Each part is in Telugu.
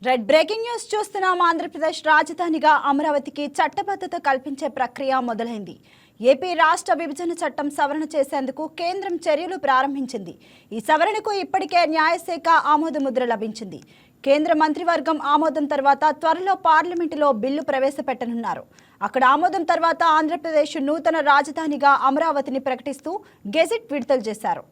రెడ్ బ్రేకింగ్ న్యూస్ చూస్తున్నాం. ఆంధ్రప్రదేశ్ రాజధానిగా అమరావతికి చట్టబద్ధత కల్పించే ప్రక్రియ మొదలైంది. ఏపీ రాష్ట్ర విభజన చట్టం సవరణ చేసేందుకు కేంద్రం చర్యలు ప్రారంభించింది. ఈ సవరణకు ఇప్పటికే న్యాయశాఖ ఆమోదముద్ర లభించింది. కేంద్ర మంత్రివర్గం ఆమోదం తర్వాత త్వరలో పార్లమెంటులో బిల్లు ప్రవేశపెట్టనున్నారు. అక్కడ ఆమోదం తర్వాత ఆంధ్రప్రదేశ్ నూతన రాజధానిగా అమరావతిని ప్రకటిస్తూ గెజిట్ విడుదల చేశారు.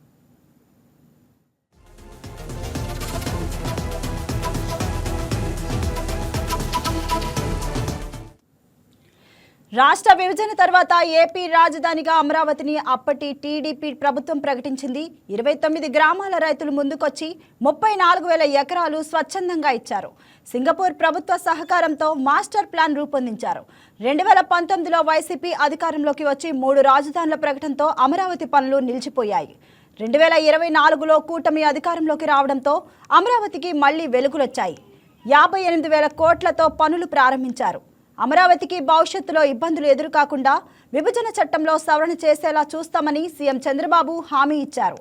రాష్ట్ర విభజన తర్వాత ఏపీ రాజధానిగా అమరావతిని అప్పటి టీడీపీ ప్రభుత్వం ప్రకటించింది. 29 గ్రామాల రైతులు ముందుకొచ్చి 34,000 ఎకరాలు స్వచ్ఛందంగా ఇచ్చారు. సింగపూర్ ప్రభుత్వ సహకారంతో మాస్టర్ ప్లాన్ రూపొందించారు. 2019లో వైసీపీ అధికారంలోకి వచ్చి 3 రాజధానుల ప్రకటనతో అమరావతి పనులు నిలిచిపోయాయి. 2024లో కూటమి అధికారంలోకి రావడంతో అమరావతికి మళ్లీ వెలుగులొచ్చాయి. 58,000 కోట్లతో పనులు ప్రారంభించారు. అమరావతికి భవిష్యత్తులో ఇబ్బందులు ఎదురుకాకుండా విభజన చట్టంలో సవరణ చేసేలా చూస్తామని సీఎం చంద్రబాబు హామీ ఇచ్చారు.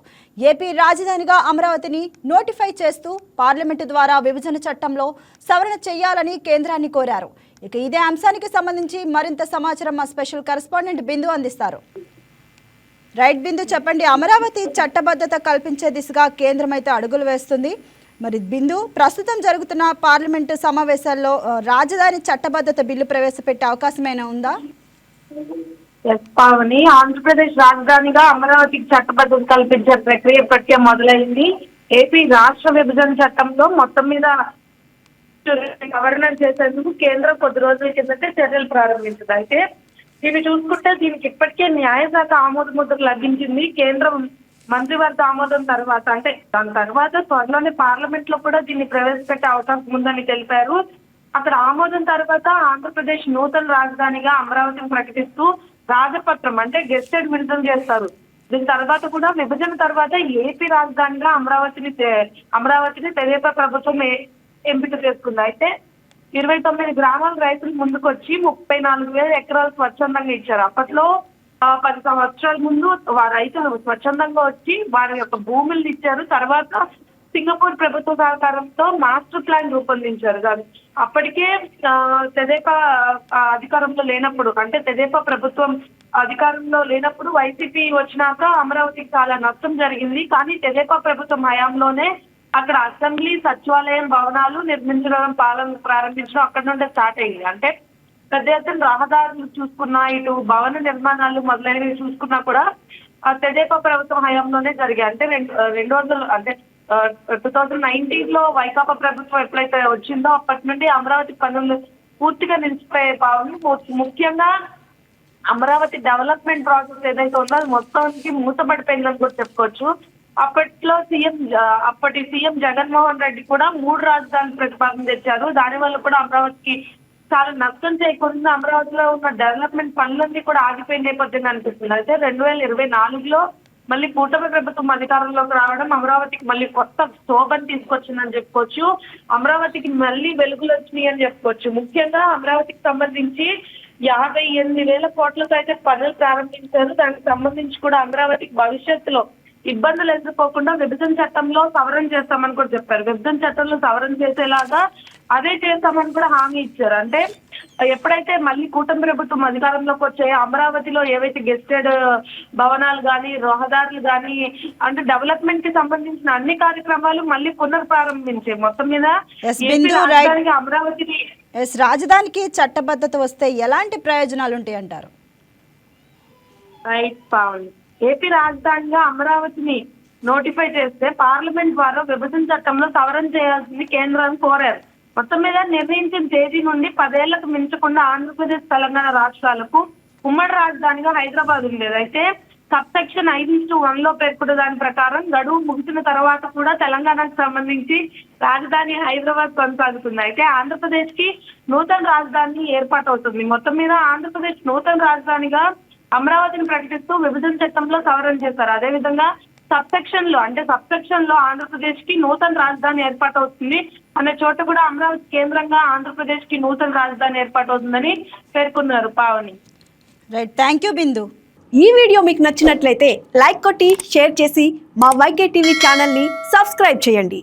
ఏపీ రాజధానిగా అమరావతిని నోటిఫై చేస్తూ పార్లమెంటు ద్వారా విభజన చట్టంలో సవరణ చేయాలని కేంద్రాన్ని కోరారు. ఇక ఇదే అంశానికి సంబంధించి మరింత సమాచారం మా స్పెషల్ కరెస్పాండెంట్ బిందు అందిస్తారు. రైట్ బిందు, చెప్పండి. అమరావతి చట్టబద్ధత కల్పించే దిశగా కేంద్రం అయితే అడుగులు వేస్తుంది. మరి బిందు, ప్రస్తుతం జరుగుతున్న పార్లమెంటు సమావేశాల్లో రాజధాని చట్టబద్ధత బిల్లు ప్రవేశపెట్టే అవకాశమైనా ఉందా? పావని, ఆంధ్రప్రదేశ్ రాజధానిగా అమరావతికి చట్టబద్ధత కల్పించే ప్రక్రియ ఇప్పటికే మొదలైంది. ఏపీ రాష్ట్ర విభజన చట్టంలో మొత్తం మీద గవర్నెన్స్ చేసేందుకు కేంద్రం కొద్ది రోజుల కిందటే చర్యలు ప్రారంభించింది. అయితే ఇవి చూసుకుంటే దీనికి ఇప్పటికే న్యాయశాఖ ఆమోద ముద్ర లభించింది. కేంద్రం మంత్రివర్గ ఆమోదం తర్వాత, అంటే దాని తర్వాత త్వరలోనే పార్లమెంట్ లో కూడా దీన్ని ప్రవేశపెట్టే అవకాశం ఉందని తెలిపారు. అక్కడ ఆమోదం తర్వాత ఆంధ్రప్రదేశ్ నూతన రాజధానిగా అమరావతిని ప్రకటిస్తూ రాజపత్రం, అంటే గెస్టెడ్ విడుదల చేస్తారు. దీని తర్వాత కూడా విభజన తర్వాత ఏపీ రాజధానిగా అమరావతిని తెదేపా ప్రభుత్వం ఎంపిక చేసుకుంది. అయితే 29 గ్రామాల రైతులు ముందుకొచ్చి 34,000 ఎకరాలు స్వచ్ఛందంగా ఇచ్చారు. అప్పట్లో 10 సంవత్సరాల ముందు రైతులు స్వచ్ఛందంగా వచ్చి వారి యొక్క భూములు ఇచ్చారు. తర్వాత సింగపూర్ ప్రభుత్వ సహకారంతో మాస్టర్ ప్లాన్ రూపొందించారు. అప్పటికే తెదేపా అధికారంలో లేనప్పుడు, అంటే తెదేపా ప్రభుత్వం అధికారంలో లేనప్పుడు వైసీపీ వచ్చినాక అమరావతికి చాలా నష్టం జరిగింది. కానీ తెదేపా ప్రభుత్వం హయాంలోనే అక్కడ అసెంబ్లీ, సచివాలయం భవనాలు నిర్మించడం ప్రారంభించడం అక్కడ నుండే స్టార్ట్ అయింది. అంటే పెద్ద ఎత్తున రహదారులు చూసుకున్నా, ఇటు భవన నిర్మాణాలు మొదలైనవి చూసుకున్నా కూడా తెదేపా ప్రభుత్వం హయాంలోనే జరిగాయి. అంటే 2019లో వైకాపా ప్రభుత్వం ఎప్పుడైతే వచ్చిందో అప్పటి నుండి అమరావతి పనులు పూర్తిగా నిలిచిపోయే భావన. ముఖ్యంగా అమరావతి డెవలప్మెంట్ ప్రాసెస్ ఏదైతే ఉందో అది మొత్తానికి మూతపడిపోయిందని కూడా చెప్పుకోవచ్చు. అప్పట్లో అప్పటి సీఎం జగన్మోహన్ రెడ్డి కూడా 3 రాజధానులు ప్రతిపాదన తెచ్చారు. దానివల్ల కూడా అమరావతికి చాలా నష్టం చేయకుండా అమరావతిలో ఉన్న డెవలప్మెంట్ పనులన్నీ కూడా ఆగిపోయిన నేపథ్యం అనిపిస్తుంది. అయితే 2024లో మళ్ళీ కూటమి ప్రభుత్వం అధికారంలోకి రావడం అమరావతికి మళ్ళీ కొత్త శోభను తీసుకొచ్చిందని చెప్పుకోవచ్చు. అమరావతికి మళ్ళీ వెలుగులు వచ్చినాయి అని చెప్పుకోవచ్చు. ముఖ్యంగా అమరావతికి సంబంధించి 58,000 కోట్లతో అయితే పనులు ప్రారంభించారు. దానికి సంబంధించి కూడా అమరావతికి భవిష్యత్తులో ఇబ్బందులు ఎదుర్కోకుండా విభజన చట్టంలో సవరణ చేస్తామని కూడా చెప్పారు. విభజన చట్టంలో సవరణ చేసేలాగా అదే చేస్తామని కూడా హామీ ఇచ్చారు. అంటే ఎప్పుడైతే మళ్ళీ కూటమి ప్రభుత్వం అధికారంలోకి వచ్చాయో అమరావతిలో ఏవైతే గెస్టెడ్ భవనాలు కానీ, రహదారులు కానీ, అంటే డెవలప్మెంట్ కి సంబంధించిన అన్ని కార్యక్రమాలు మళ్ళీ పునఃప్రారంభించే మొత్తం మీద అమరావతిని రాజధానికి చట్టబద్ధత వస్తే ఎలాంటి ప్రయోజనాలు ఉంటాయి అంటారు? రైట్ పావని, ఏపీ రాజధానిగా అమరావతిని నోటిఫై చేస్తే పార్లమెంట్ ద్వారా విభజన చట్టంలో సవరణ చేయాల్సింది కేంద్రాన్ని కోరారు. మొత్తం మీద నిర్ణయించిన తేదీ నుండి 10 ఏళ్లకు మించకుండా ఆంధ్రప్రదేశ్, తెలంగాణ రాష్ట్రాలకు ఉమ్మడి రాజధానిగా హైదరాబాద్ ఉండేది. అయితే సబ్సెక్షన్ 5:1లో పేర్కొన్న దాని ప్రకారం గడువు ముగిసిన తర్వాత కూడా తెలంగాణకు సంబంధించి రాజధాని హైదరాబాద్ కొనసాగుతుంది. అయితే ఆంధ్రప్రదేశ్ కి నూతన రాజధాని ఏర్పాటు అవుతుంది. మొత్తం మీద ఆంధ్రప్రదేశ్ నూతన రాజధానిగా అమరావతిని ప్రకటిస్తూ విభజన చట్టంలో సవరణ చేశారు. అదేవిధంగా సబ్సెక్షన్ లో ఆంధ్రప్రదేశ్ కి నూతన రాజధాని ఏర్పాటు అవుతుంది అనే చోట కూడా అమరావతి కేంద్రంగా ఆంధ్రప్రదేశ్ కి నూతన రాజధాని ఏర్పాటు అవుతుందని పేర్కొన్నారు. పావని, రైట్, థ్యాంక్ యూ బిందు. ఈ వీడియో మీకు నచ్చినట్లయితే లైక్ కొట్టి షేర్ చేసి మా వైకే టీవీ ఛానల్ని సబ్స్క్రైబ్ చేయండి.